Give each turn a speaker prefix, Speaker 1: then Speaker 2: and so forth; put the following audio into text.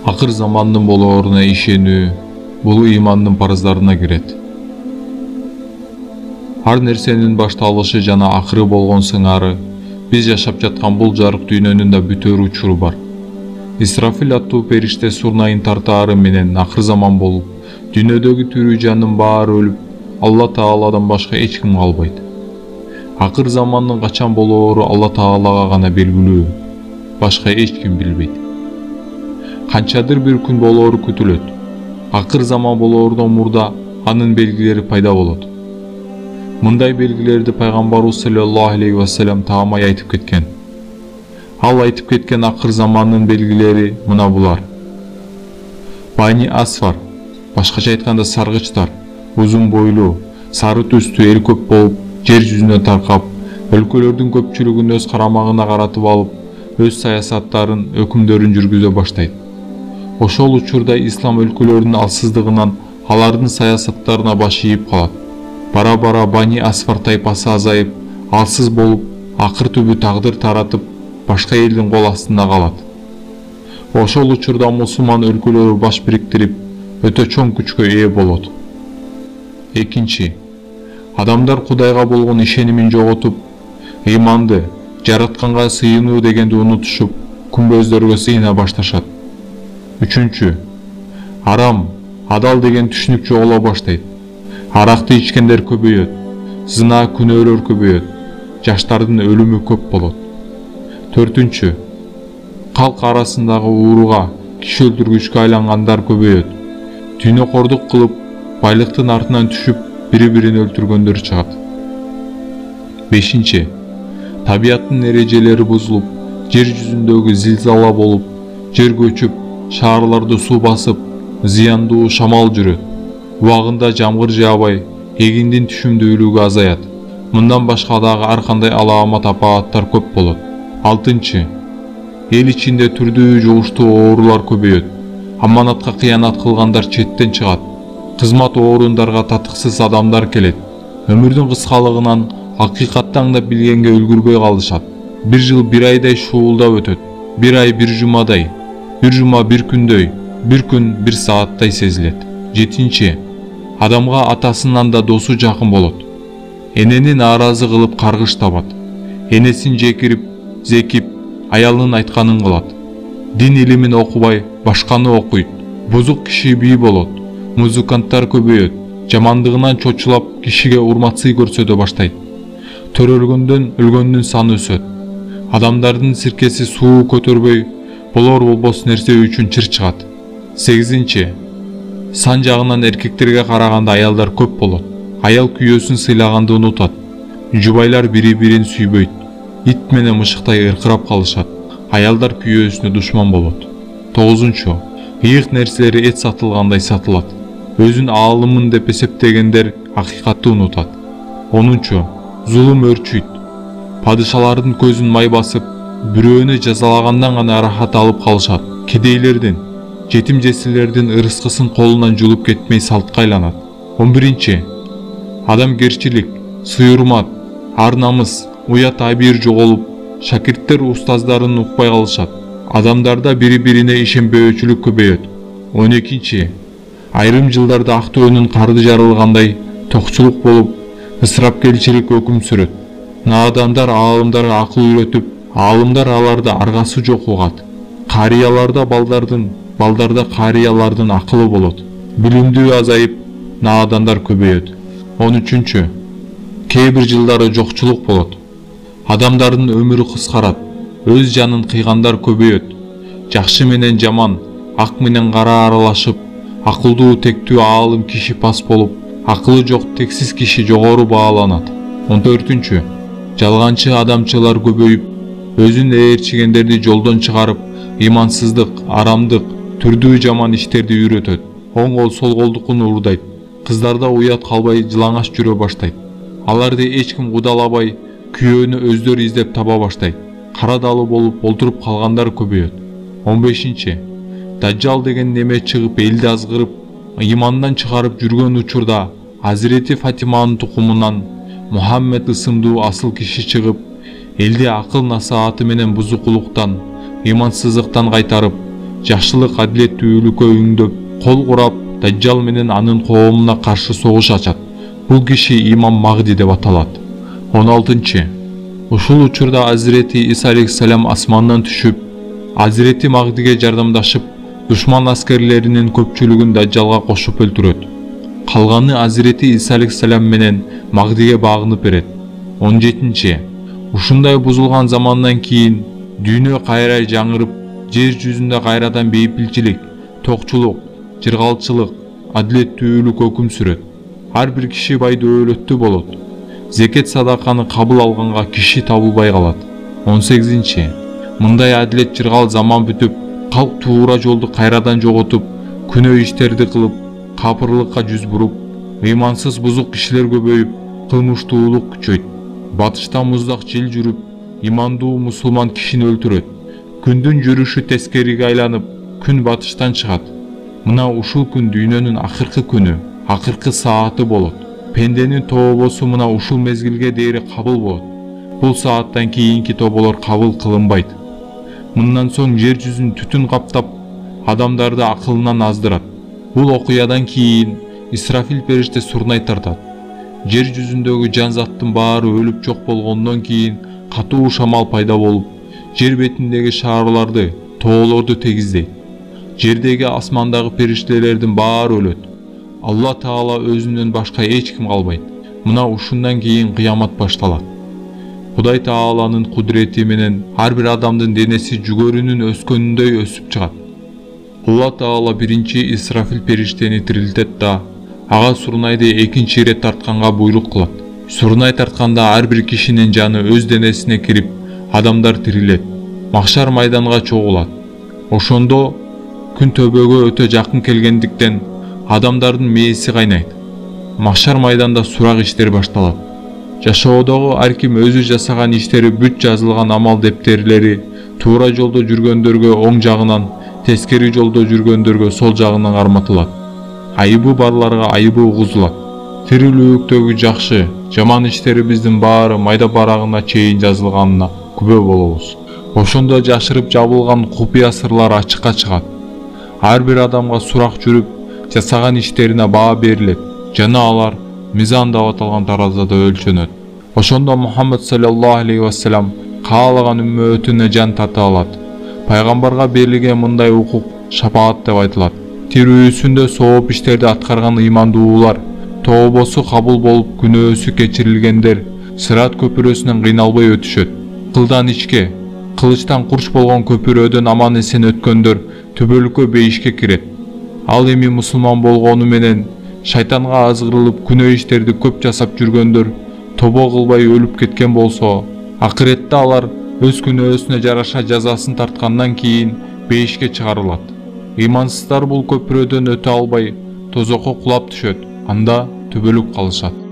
Speaker 1: Акыр замандын болооруна ишенүү бул ыймандын парыздарына кирет. Ар нерсенин башталышы жана акыры болгон сыңары биз жашап жаткан бул жарык дүйнөнүн да бүтөр учуру бар. Исрафил аттуу периште сурнайын тартаары менен акыр заман болуп, дүйнөдөгү тирүү жандын баары өлүп, Алла Тааладан башка эч ким калбайт. Акыр замандын качан болоору Алла Таалага гана белгилүү, башка эч ким билбейт. Канчадыр бир күн болоору күтүлөт. Акыр заман болоордон мурда анын белгилери пайда болот. Мындай белгилерди пайгамбарыбыз саллаллаху алейхи ва саллям таамай айтып кеткен. Ал айтып кеткен акыр замандын белгилери мына булар. Бани Асфар, башкача айтканда саргычтар, узун бойлуу, сары түстүү эл көп болуп, жер жүзүнө таркап, өлкөлөрдүн көпчүлүгүн өз карамагына каратып алып, өз саясаттарын, өкүмдөрүн жүргүзө баштайт. Ошол учурда ислам өлкөлөрүнүн алсыздыгынан алардын саясаттарына баш ийип калат. Бара-бара Бани Асфар тайпасы азайып, алсыз болуп, акыр түбү тагдыр таратып, башка элдин кол астында калат. Ошол учурда мусулман өлкөлөрү баш бириктирип, өтө чоң күчкө ээ болот. Экинчи, адамдар Кудайга болгон ишенимин жоготуп, ыйманды, жаратканга сыйынуу дегенди унутушуп, күмбөздөргө сыйына башташат. Үчүнчү, арам, адал деген түшүнүк жоголо баштайт. Аракты ичкендер көбөйөт, зына күнөөлөр көбөйөт, жаштардын өлүмү көп болот. Төртүнчү, калк арасындагы ууруга, киши өлтүргүчкө айлангандар көбөйөт. Дүйнөкордук кылып, байлыктын артынан түшүп, бири-бирин өлтүргөндөр чыгат. Бешинчи, табияттын эрежелери бузулуп, жер жүзүндөгү зилзала болуп, жер көчүп, шаарларды суу басып, зыяндуу шамал жүрөт. Убагында жамгыр жаабай, эгиндин түшүмдүүлүгү азаят. Мындан башка дагы ар кандай аламат апааттар көп болот. Алтынчы, эл ичинде түрдүү жугуштуу оорулар көбөйөт. Аманатка кыянат кылгандар четтен чыгат. Кызмат орундарга татыксыз адамдар келет. Өмүрдүн кыскалыгынан акыйкаттан да билгенге үлгүрбөй калышат. Бир жыл бир айдай шуулдап өтөт. Бир ай бир жумадай, бир жума бир күндөй, бир күн бир сааттай сезилет. Жетинчи, адамга атасынан да досу жакын болот. Энени нааразы кылып каргыш табат. Энесин жекирип, зекип, аялынын айтканын кылат. Дин илимин окубай, башканы окуйт. Бузук киши бий болот. Музыканттар көбөйөт. Жамандыгынан чочулап, кишиге урматсый көрсөтө баштайт. Төрөлгөндөн өлгөндүн саны өсөт. Адамдардын сиркеси суу көтөрбөй, болор болбос нерсе үчүн чыр чыгат. Сегизинчи, сан жагынан эркектерге караганда аялдар көп болот. Аял күйөөсүн сыйлаганды унутат. Жубайлар бири-бирин сүйбөйт. Ит менен мышыктай ыркырап калышат. Аялдар күйөөсүнө душман болот. Тогузунчу, ыйык нерселери эт сатылгандай сатылат. Өзүн аалымын деп эсептегендер акыйкатты унутат. Онунчу, зулум өрчүйт. Падышалардын көзүн май басып, бирөөнү жазалагандан гана рахат алып калышат. Кедейлердин, жетим жесирлердин ырыскысын колунан жулуп кетмей салтка айланат. 11. Адамгерчилик, сый-урмат, ар-намыс, уят абийир жоголуп, шакирттер устаздарын укпай калышат. Адамдарда бири-бирине ишенбөөчүлүк көбөйөт. 12. Айрым жылдарда Актөөнүн карды жарылгандай токчулук болуп, ысырапкерчилик өкүм сүрөт. Наадандар аалымдарга акыл үйрөтүп, аалымдар аларды аргасы жок угат. Карыяларда балдардын, балдарда карыялардын акылы болот. Билимдүү азайып, наадандар көбөйөт. 13. Кээ бир жылдары жокчулук болот. Адамдардын өмүрү кыскарат. Өз жанын кыйгандар көбөйөт. Жакшы менен жаман, ак менен кара аралашып, акылдуу тектүү аалым киши пас болуп, акылы жок тексиз киши жогору бааланат. 14. Жалганчы адамчылар көбөйүп, өзүн ээрчигендерди жолдон чыгарып, ыймансыздык, арамдык, түрдүү жаман иштерди үйрөтөт. Оң кол сол колдукун уурдайт. Кыздарда уят калбай жылаңаш жүрө баштайт. Аларды эч ким кудалабай, күйөөнү өздөрү издеп таба баштайт. Кара далы болуп олтуруп калгандар көбөйөт. 15. Дажжал деген неме чыгып элди азгырып, ыймандан чыгарып жүргөн учурда Азирети Фатиманын тукумунан Мухаммед ысымдуу асыл киши чыгып, элди акыл насааты менен бузукулуктан, ыймансыздыктан кайтарып, жакшылык адилеттүүлүккө үңдөп, кол курап, Дажжал менен анын коомуна каршы согуш ачат. Бул киши имам Магди деп аталат. 16. Ушул учурда Азирети Иса алейхиссалам асмандан түшүп, Азирети Магдиге жардамдашып, душман аскерлеринин көпчүлүгүн Дажжалга кошуп өлтүрөт. Калганы Азирети Иса алейхиссалам менен Магдиге багынып берет. 17. Ушундай бузулган замандан кийин дүйнө кайра жаңырып, жер жүзүндө кайрадан бейпилчилик, токчулук, жыргалчылык, адилеттүүлүк өкүм сүрөт. Ар бир киши бай дөөлөттүү болот. Зекет садаканы кабыл алганга киши табылбай калат. 18. Мындай адилет жыргал заман бүтүп, калк туура жолду кайрадан жоготуп, күнөө иштерди кылып, капырлыкка жүз буруп, ыймансыз бузук кишилер көбөйүп, кылмыштуулук күчөйт. Батышта муздак жел жүрүп, имандуу мусулман кишини өлтүрөт. Күндүн жүрүшү тескериге айланып, күн батыштан чыгат. Мына ушул күн дүйнөнүн акыркы күнү, акыркы сааты болот. Пенденин тообосу мына ушул мезгилге дейри кабыл болот. Бул сааттан кийинки тоболор кабыл кылынбайт. Мындан соң жер жүзүн түтүн каптап, адамдарды акылынан аздырат. Бул окуядан кийин Исрафил периште сурнай тартат. Жер жүзүндөгү жан заттын баары өлүп жок болгондон кийин катуу шамал пайда болуп, жер бетиндеги шаарларды, тоолорду тегиздейт. Жердеги асмандагы периштелердин баары өлөт. Алла Таала өзүнөн башка эч ким калбайт. Мына ушундан кийин кыямат башталат. Кудай Тааланын кудурети менен ар бир адамдын денеси жүгөрүнүн өскөнүндөй өсүп чыгат. Алла Таала биринчи Исрафил периштени тирилтет да, ага сурнайды экинчи ирет тартканга буйрук кылат. Сурнай тартканда ар бир кишинин жаны өз денесине кирип, адамдар тирилет. Махшар майданга чогулат. Ошондо күн төбөгө өтө жакын келгендиктен адамдардын мээси кайнайт. Махшар майданда сурак иштери башталат. Жашоодогу ар ким өзү жасаган иштери бүт жазылган амал дептерлери туура жолдо жүргөндөргө оң жагынан, тескери жолдо жүргөндөргө сол жагынан карматылат. Айыбы барларга айыбы угузулат. Тирүүлүктөгү жакшы, жаман иштерибиздин баары майда барагына чейин жазылганына күбө болобуз. Ошондо жашырып жабылган купуя сырлар ачыкка чыгат. Ар бир адамга сурак жүрүп, жасаган иштерине баа берилет. Жана алар мизан деп аталган таразада өлчөнөт. Ошондо Мухаммад саллаллаху алейхи вассалам каалаган үммөтүнө жан тарта алат. Пайгамбарга берилген мындай укук шапаат деп айтылат. Тирүүсүндө сооп иштерди аткарган ыймандуулар, тообосу кабыл болуп күнөөсү кечирилгендер Сырат көпүрөсүнөн кыйналбай өтүшөт. Кылдан ичке, кылычтан курч болгон көпүрөдөн аман эсен өткөндөр түбөлүккө бейишке кирет. Ал эми мусулман болгону менен шайтанга азгырылып күнөө иштерди көп жасап жүргөндөр тобо кылбай өлүп кеткен болсо, акыретте алар өз күнөөсүнө жараша жазасын тарткандан кийин бейишке чыгарылат. Ыймансыздар бул көпүрөдөн өтө албай тозокко кулап түшөт. Анда түбөлүк калышат.